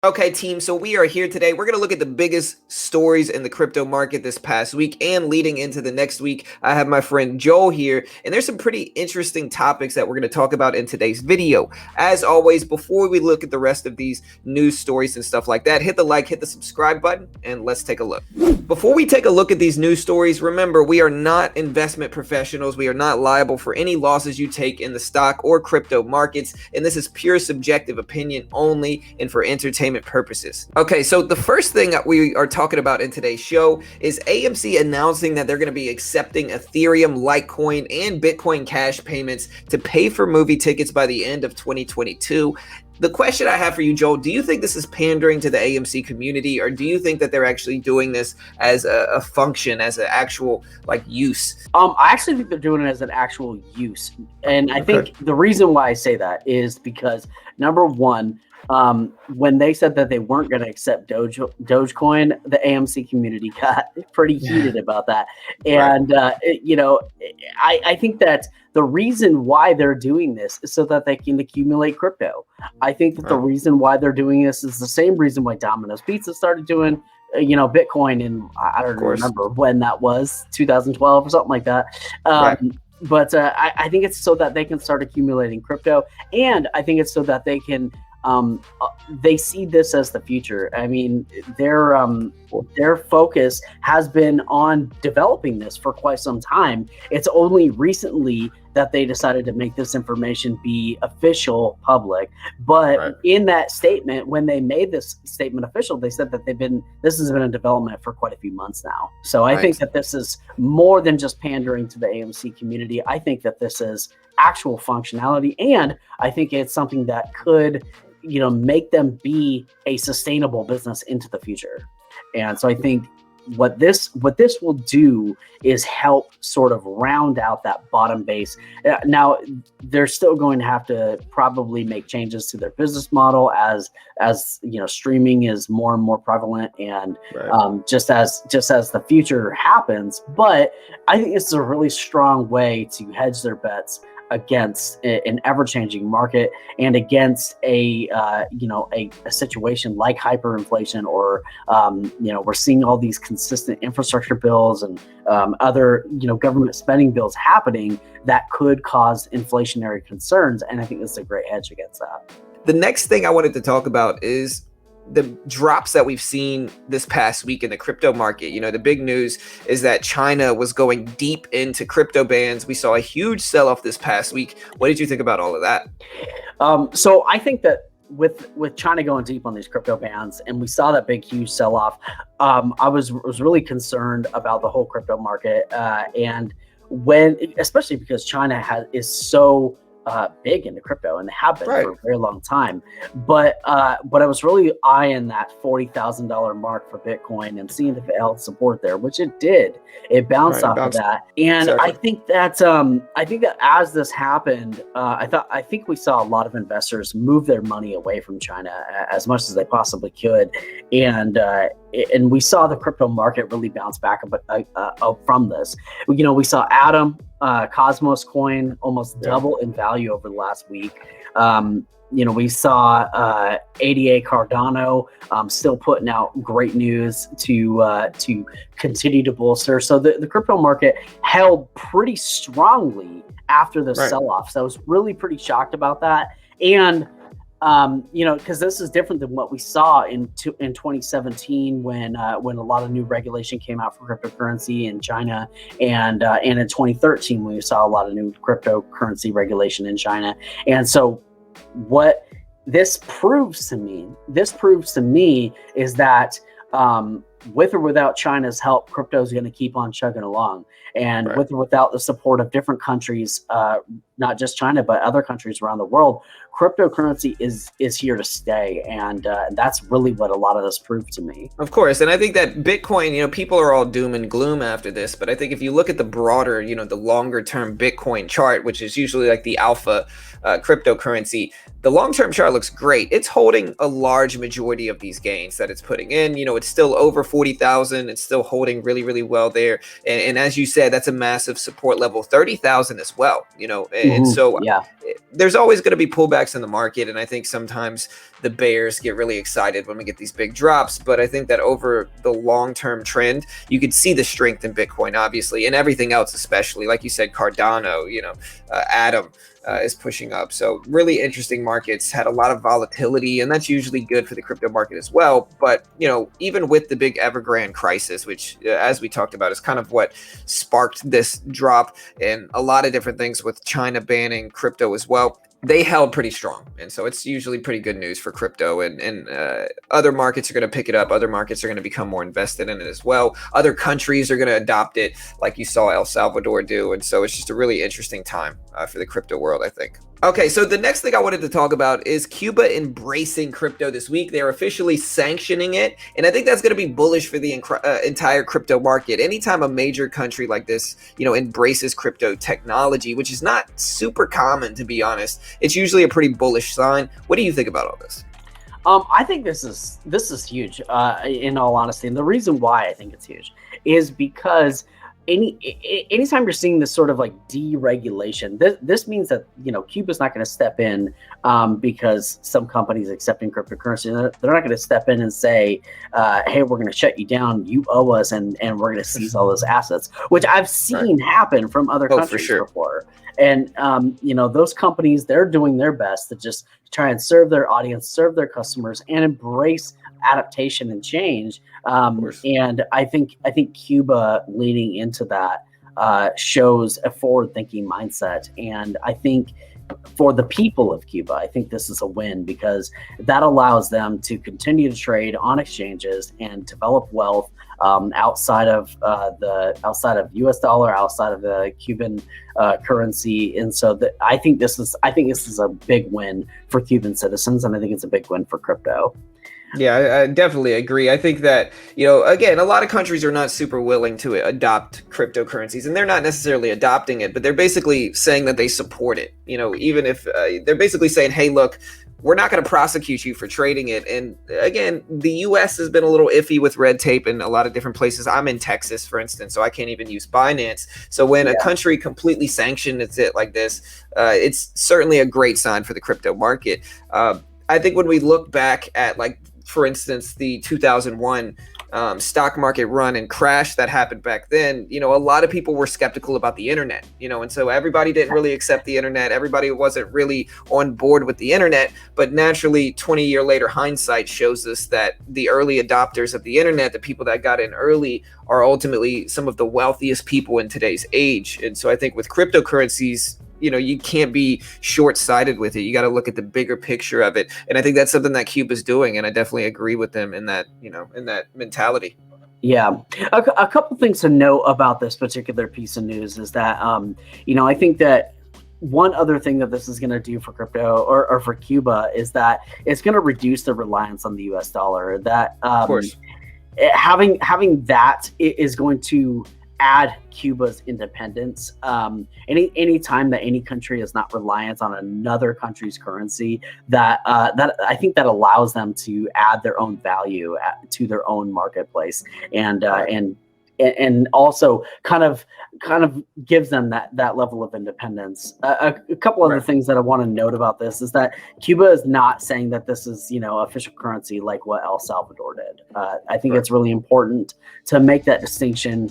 Okay, team. So we are here today. We're going to look at the biggest stories in the crypto market this past week and leading into the next week. I have my friend Joel here, and there's some pretty interesting topics that we're going to talk about in today's video. As always, before we look at the rest of these news stories and stuff like that, hit the like, hit the subscribe button, and let's take a look. Before we take a look at these news stories, remember, we are not investment professionals. We are not liable for any losses you take in the stock or crypto markets, and this is pure subjective opinion only and for entertainment purposes. Okay, so the first thing that we are talking about in today's show is AMC announcing that they're going to be accepting Ethereum, Litecoin, and Bitcoin Cash payments to pay for movie tickets by the end of 2022. The question I have for you, Joel, do you think this is pandering to the AMC community, or do you think that they're actually doing this as a function, as an actual use? I actually think they're doing it as an actual use. And I think the reason why I say that is because, number one, when they said that they weren't going to accept Dogecoin, the AMC community got pretty heated about that. And, I think that the reason why they're doing this is so that they can accumulate crypto. I think that the reason why they're doing this is the same reason why Domino's Pizza started doing Bitcoin in, I don't remember when that was, 2012 or something like that. But I think it's so that they can start accumulating crypto, and I think it's so that they can they see this as the future. I mean, their focus has been on developing this for quite some time. It's only recently that they decided to make this information be official, public. But in that statement, when they made this statement official, they said that this has been in development for quite a few months now. So I think that this is more than just pandering to the AMC community. I think that this is actual functionality, and I think it's something that could make them be a sustainable business into the future. And so I think what this will do is help sort of round out that bottom base. Now, they're still going to have to probably make changes to their business model as streaming is more and more prevalent, and just as the future happens. But I think this is a really strong way to hedge their bets against an ever-changing market and against a situation like hyperinflation, or we're seeing all these consistent infrastructure bills and other government spending bills happening that could cause inflationary concerns, and I think this is a great hedge against that. The next thing I wanted to talk about is the drops that we've seen this past week in the crypto market. The big news is that China was going deep into crypto bans. We saw a huge sell-off this past week. What did you think about all of that? So I think that with China going deep on these crypto bans, and we saw that big, huge sell-off, I was really concerned about the whole crypto market, and especially because China is so big into crypto, and they have been for a very long time. But I was really eyeing that $40,000 mark for Bitcoin and seeing if it held support there, which it did. It bounced off of that, and I think that as this happened, I think we saw a lot of investors move their money away from China as much as they possibly could, and we saw the crypto market really bounce back from this. We saw Atom, Cosmos coin, almost double in value over the last week. We saw ADA Cardano still putting out great news to continue to bolster. So the crypto market held pretty strongly after the sell-off. So I was really pretty shocked about that. And because this is different than what we saw in 2017 when a lot of new regulation came out for cryptocurrency in China, and in 2013 when we saw a lot of new cryptocurrency regulation in China. And so what this proves to me is that with or without China's help, crypto is going to keep on chugging along. And with or without the support of different countries, not just China, but other countries around the world, cryptocurrency is here to stay. And that's really what a lot of this proved to me. Of course. And I think that Bitcoin, people are all doom and gloom after this. But I think if you look at the broader, the longer term Bitcoin chart, which is usually like the alpha cryptocurrency, the long-term chart looks great. It's holding a large majority of these gains that it's putting in. It's still over 40,000. It's still holding really, really well there. And as you said, that's a massive support level, 30,000 as well, and so there's always going to be pullback pullbacks in the market, and I think sometimes the bears get really excited when we get these big drops. But I think that over the long-term trend, you could see the strength in Bitcoin, obviously, and everything else, especially like you said, Cardano, Atom. Is pushing up. So really interesting markets, had a lot of volatility, and that's usually good for the crypto market as well. But, even with the big Evergrande crisis, which as we talked about is kind of what sparked this drop, and a lot of different things with China banning crypto as well, they held pretty strong. And so it's usually pretty good news for crypto, and other markets are going to pick it up. Other markets are going to become more invested in it as well. Other countries are going to adopt it, like you saw El Salvador do. And so it's just a really interesting time for the crypto world, I think. Okay, so the next thing I wanted to talk about is Cuba embracing crypto this week. They're officially sanctioning it, and I think that's going to be bullish for the entire crypto market. Anytime a major country like this, embraces crypto technology, which is not super common, to be honest, it's usually a pretty bullish sign. What do you think about all this? I think this is huge, in all honesty, and the reason why I think it's huge is because anytime you're seeing this sort of like deregulation, this means that Cuba's not going to step in because some companies accepting cryptocurrency. They're not going to step in and say, "Hey, we're going to shut you down. You owe us, and we're going to seize all those assets," which I've seen happen from other countries before. And those companies, they're doing their best to just try and serve their audience, serve their customers, and embrace adaptation and change. And I think Cuba leaning into that shows a forward-thinking mindset. And I think for the people of Cuba, I think this is a win because that allows them to continue to trade on exchanges and develop wealth outside of U.S. dollar, outside of the Cuban currency. And so I think this is a big win for Cuban citizens, and I think it's a big win for crypto. Yeah, I definitely agree. I think that, again, a lot of countries are not super willing to adopt cryptocurrencies, and they're not necessarily adopting it, but they're basically saying that they support it. Even if they're basically saying, hey, look, we're not going to prosecute you for trading it. And again, the U.S. has been a little iffy with red tape in a lot of different places. I'm in Texas, for instance, so I can't even use Binance. So when a country completely sanctions it like this, it's certainly a great sign for the crypto market. I think when we look back at, for instance, the 2001 stock market run and crash that happened back then, a lot of people were skeptical about the internet, and so everybody didn't really accept the internet. Everybody wasn't really on board with the internet. But naturally, 20-year later hindsight shows us that the early adopters of the internet, the people that got in early, are ultimately some of the wealthiest people in today's age. And so I think with cryptocurrencies, you can't be short-sighted with it. You got to look at the bigger picture of it. And I think that's something that Cuba's doing. And I definitely agree with them in that, in that mentality. Yeah. A couple things to know about this particular piece of news is that, I think that one other thing that this is going to do for crypto or for Cuba is that it's going to reduce the reliance on the US dollar. That of course. Having that is going to add Cuba's independence. Any time that any country is not reliant on another country's currency, that I think that allows them to add their own value to their own marketplace, and also kind of gives them that level of independence. A couple other things that I want to note about this is that Cuba is not saying that this is official currency like what El Salvador did. I think it's really important to make that distinction.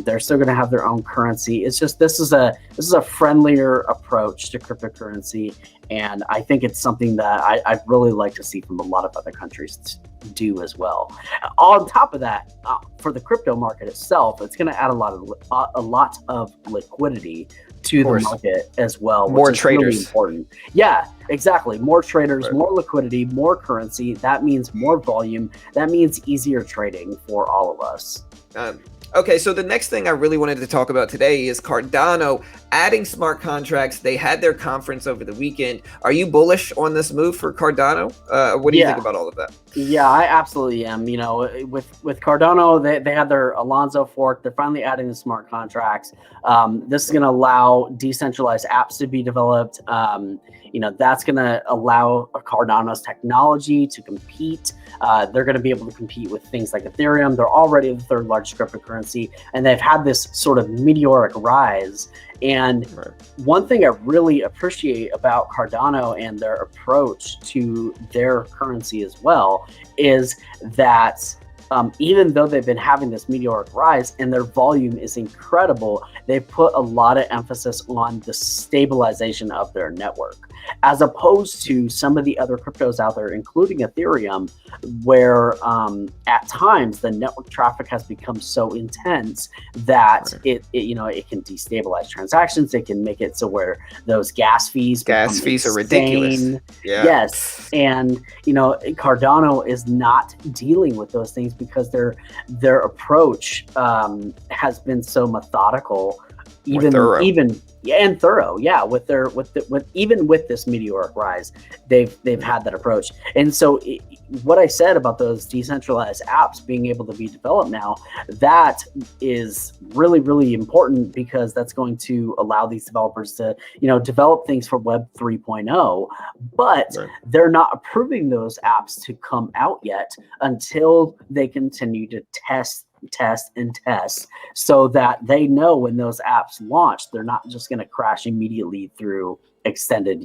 They're still going to have their own currency. It's just this is a friendlier approach to cryptocurrency, and I think it's something that I'd really like to see from a lot of other countries do as well. On top of that, for the crypto market itself, it's going to add a lot of liquidity to the market as well. More traders. Really important. Yeah, exactly. More traders, more liquidity, more currency. That means more volume. That means easier trading for all of us. Okay, so the next thing I really wanted to talk about today is Cardano adding smart contracts. They had their conference over the weekend. Are you bullish on this move for Cardano? What do you think about all of that? Yeah, I absolutely am. With Cardano, they had their Alonzo fork. They're finally adding the smart contracts. This is going to allow decentralized apps to be developed. That's going to allow Cardano's technology to compete. They're going to be able to compete with things like Ethereum. They're already the third largest cryptocurrency, and they've had this sort of meteoric rise. And one thing I really appreciate about Cardano and their approach to their currency as well is that even though they've been having this meteoric rise and their volume is incredible, they put a lot of emphasis on the stabilization of their network, as opposed to some of the other cryptos out there, including Ethereum, where at times the network traffic has become so intense that it can destabilize transactions. It can make it so where those gas fees are ridiculous. Yeah. Yes, and Cardano is not dealing with those things because their approach has been so methodical, even thorough. Yeah, even with this meteoric rise, they've had that approach. And so what I said about those decentralized apps being able to be developed now, that is really, really important, because that's going to allow these developers to develop things for Web 3.0, but they're not approving those apps to come out yet until they continue to test, so that they know when those apps launch, they're not just going to crash immediately through extensive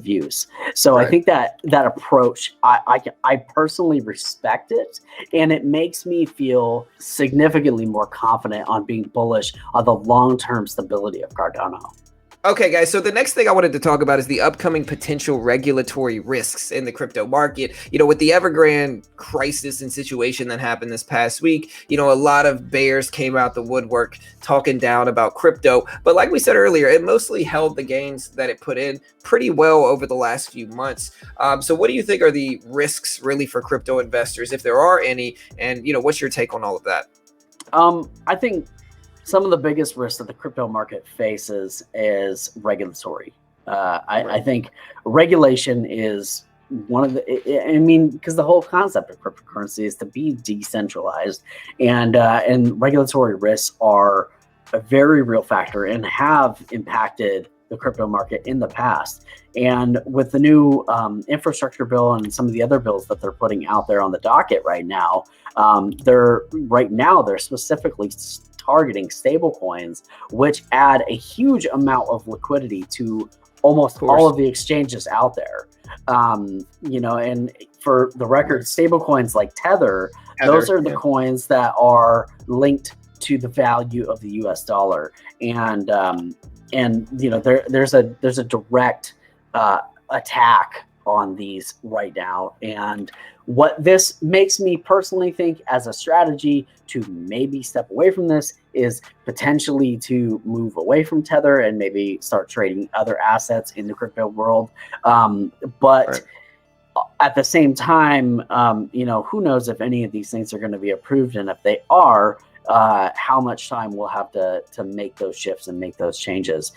use. So I think that approach, I personally respect it, and it makes me feel significantly more confident on being bullish on the long-term stability of Cardano. Okay, guys, so the next thing I wanted to talk about is the upcoming potential regulatory risks in the crypto market. With the Evergrande crisis and situation that happened this past week, a lot of bears came out the woodwork talking down about crypto. But like we said earlier, it mostly held the gains that it put in pretty well over the last few months. So what do you think are the risks really for crypto investors, if there are any? And, what's your take on all of that? I think some of the biggest risks that the crypto market faces is regulatory. I think regulation is one of the, because the whole concept of cryptocurrency is to be decentralized, and regulatory risks are a very real factor and have impacted the crypto market in the past. And with the new infrastructure bill and some of the other bills that they're putting out there on the docket right now, they're specifically targeting stable coins, which add a huge amount of liquidity to almost all of the exchanges out there. And for the record, stable coins like Tether, those are the coins that are linked to the value of the US dollar. And there's a direct attack on these right now. And what this makes me personally think as a strategy to maybe step away from this is potentially to move away from Tether and maybe start trading other assets in the crypto world. But at the same time, who knows if any of these things are going to be approved, and if they are, how much time we'll have to make those shifts and make those changes.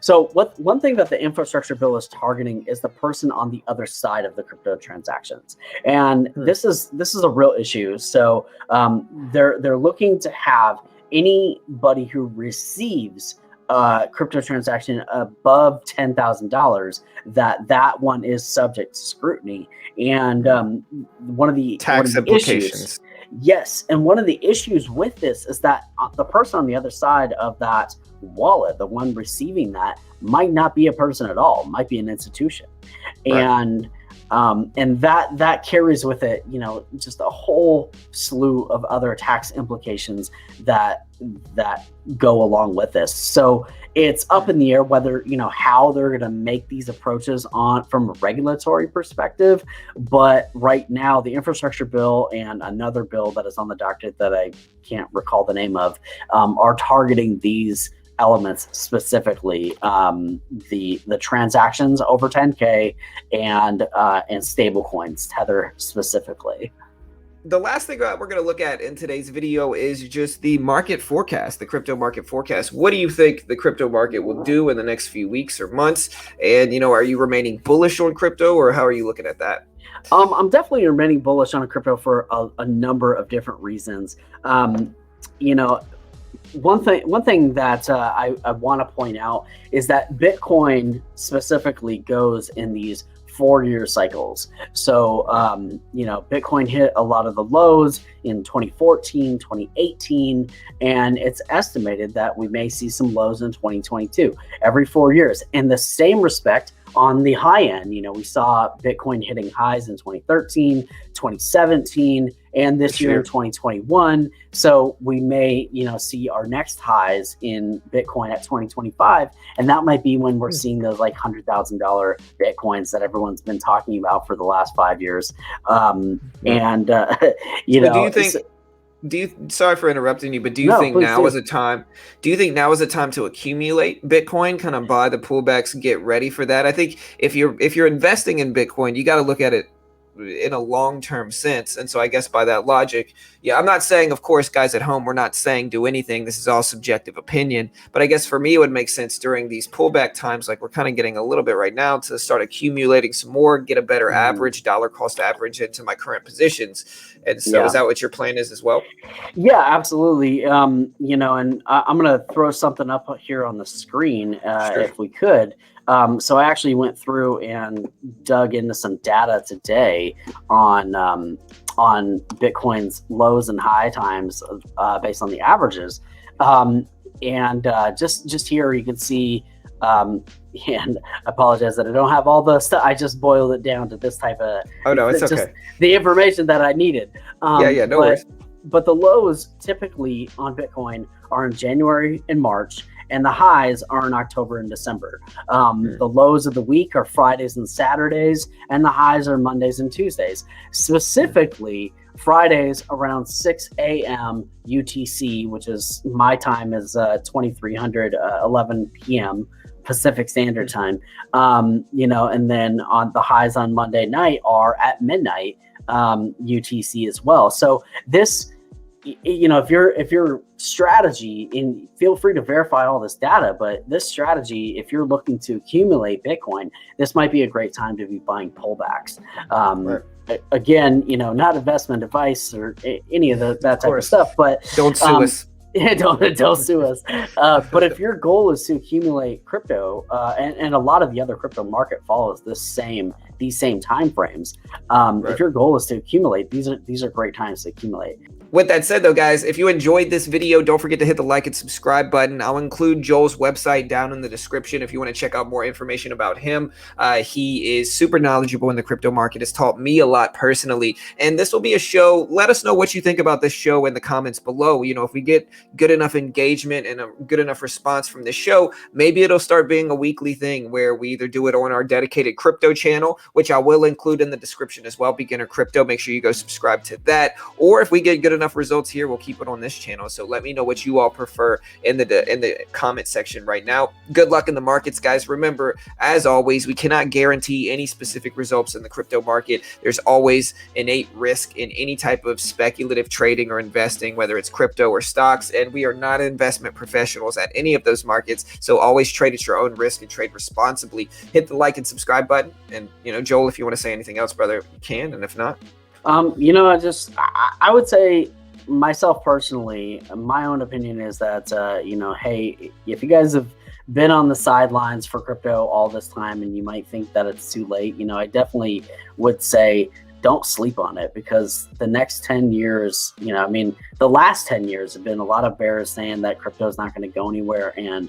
So one thing that the infrastructure bill is targeting is the person on the other side of the crypto transactions, and this is a real issue. So they're looking to have anybody who receives a crypto transaction above $10,000, that one is subject to scrutiny. And one of the implications. Yes, and one of the issues with this is that the person on the other side of that wallet, the one receiving that, might not be a person at all, might be an institution. And that carries with it, just a whole slew of other tax implications that go along with this. So it's up in the air whether, how they're going to make these approaches from a regulatory perspective. But right now, the infrastructure bill and another bill that is on the docket that I can't recall the name of are targeting these elements specifically, the transactions over 10K and stable coins, Tether specifically. The last thing we're going to look at in today's video is just the market forecast, the crypto market forecast. What do you think the crypto market will do in the next few weeks or months? And, are you remaining bullish on crypto, or how are you looking at that? I'm definitely remaining bullish on crypto for a number of different reasons. One thing that I want to point out is that Bitcoin specifically goes in these 4-year cycles. So, Bitcoin hit a lot of the lows in 2014, 2018, and it's estimated that we may see some lows in 2022 every 4 years. In the same respect, on the high end, we saw Bitcoin hitting highs in 2013, 2017, and this year in 2021. So we may, see our next highs in Bitcoin at 2025, and that might be when we're seeing those like $100,000 Bitcoins that everyone's been talking about for the last 5 years. Do you think? Sorry for interrupting you, but do you think now is a time? Do you think now is a time to accumulate Bitcoin, kind of buy the pullbacks, get ready for that? I think if you're investing in Bitcoin, you got to look at it in a long-term sense. And so I guess by that logic, I'm not saying, of course, guys at home, we're not saying do anything. This is all subjective opinion. But I guess for me, it would make sense during these pullback times, like we're kind of getting a little bit right now, to start accumulating some more, get a better average, dollar cost average into my current positions. And so is that what your plan is as well? Yeah, absolutely. And I'm going to throw something up here on the screen if we could. So I actually went through and dug into some data today on Bitcoin's lows and high times based on the averages. Just here you can see, and I apologize that I don't have all the stuff. I just boiled it down to this type of. Oh no, it's okay. The information that I needed. No worries. But the lows typically on Bitcoin are in January and March, and the highs are in October and December. The lows of the week are Fridays and Saturdays, and the highs are Mondays and Tuesdays. Specifically, Fridays around 6 a.m. UTC, which is my time is 2300, 11 p.m. Pacific Standard Time. And then on the highs on Monday night are at midnight UTC as well. So this, if your strategy, and feel free to verify all this data, but this strategy, if you're looking to accumulate Bitcoin, this might be a great time to be buying pullbacks. Again, not investment advice or any of that type of stuff, but don't sue us. Don't sue us. But if your goal is to accumulate crypto, and a lot of the other crypto market follows these same time frames. If your goal is to accumulate, these are great times to accumulate. With that said, though, guys, if you enjoyed this video, don't forget to hit the like and subscribe button. I'll include Joel's website down in the description if you want to check out more information about him. He is super knowledgeable in the crypto market, has taught me a lot personally. And this will be a show. Let us know what you think about this show in the comments below. If we get good enough engagement and a good enough response from this show, maybe it'll start being a weekly thing where we either do it on our dedicated crypto channel, which I will include in the description as well, Beginner Crypto. Make sure you go subscribe to that. Or if we get good enough results here, we'll keep it on this channel. So let me know what you all prefer in the comment section right now. Good luck in the markets, guys. Remember, as always, we cannot guarantee any specific results in the crypto market. There's always innate risk in any type of speculative trading or investing, whether it's crypto or stocks, and we are not investment professionals at any of those markets. So always trade at your own risk and trade responsibly. Hit the like and subscribe button. And Joel, if you want to say anything else, brother, you can. And if not, I would say, myself personally, my own opinion is that, hey, if you guys have been on the sidelines for crypto all this time and you might think that it's too late, I definitely would say don't sleep on it, because the next 10 years, the last 10 years have been a lot of bears saying that crypto is not going to go anywhere, and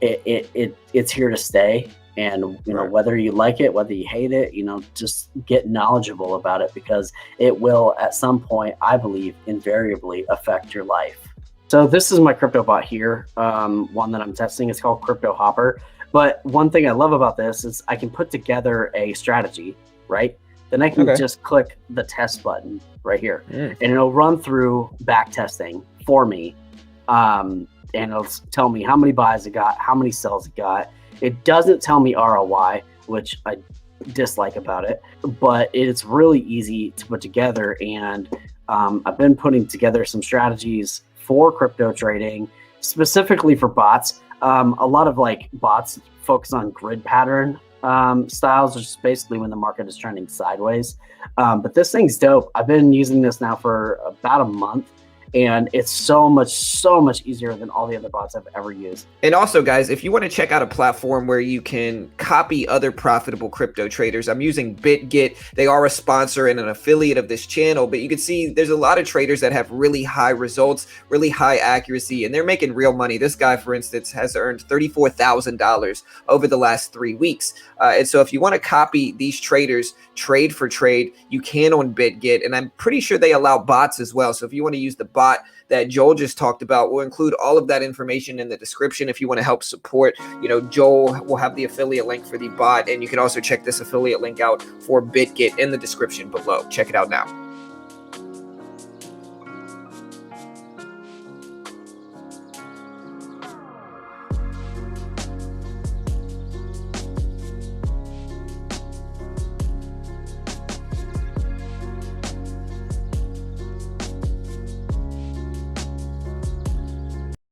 it's here to stay. And, whether you like it, whether you hate it, just get knowledgeable about it, because it will at some point, I believe, invariably affect your life. So this is my crypto bot here, one that I'm testing. It's called Crypto Hopper. But one thing I love about this is I can put together a strategy, right? Then I can just click the test button right here, and it'll run through back testing for me. And it'll tell me how many buys it got, how many sells it got. It doesn't tell me ROI, which I dislike about it, but it's really easy to put together. And I've been putting together some strategies for crypto trading, specifically for bots. A lot of bots focus on grid pattern styles, which is basically when the market is trending sideways. But this thing's dope. I've been using this now for about a month, and it's so much easier than all the other bots I've ever used. And also, guys, if you want to check out a platform where you can copy other profitable crypto traders, I'm using BitGet. They are a sponsor and an affiliate of this channel, but you can see there's a lot of traders that have really high results, really high accuracy, and they're making real money. This guy, for instance, has earned $34,000 over the last 3 weeks. And so if you want to copy these traders trade for trade, you can on BitGet, and I'm pretty sure they allow bots as well. So if you want to use the bot that Joel just talked about, we'll include all of that information in the description if you want to help support. Joel will have the affiliate link for the bot, and you can also check this affiliate link out for BitGet in the description below. Check it out now.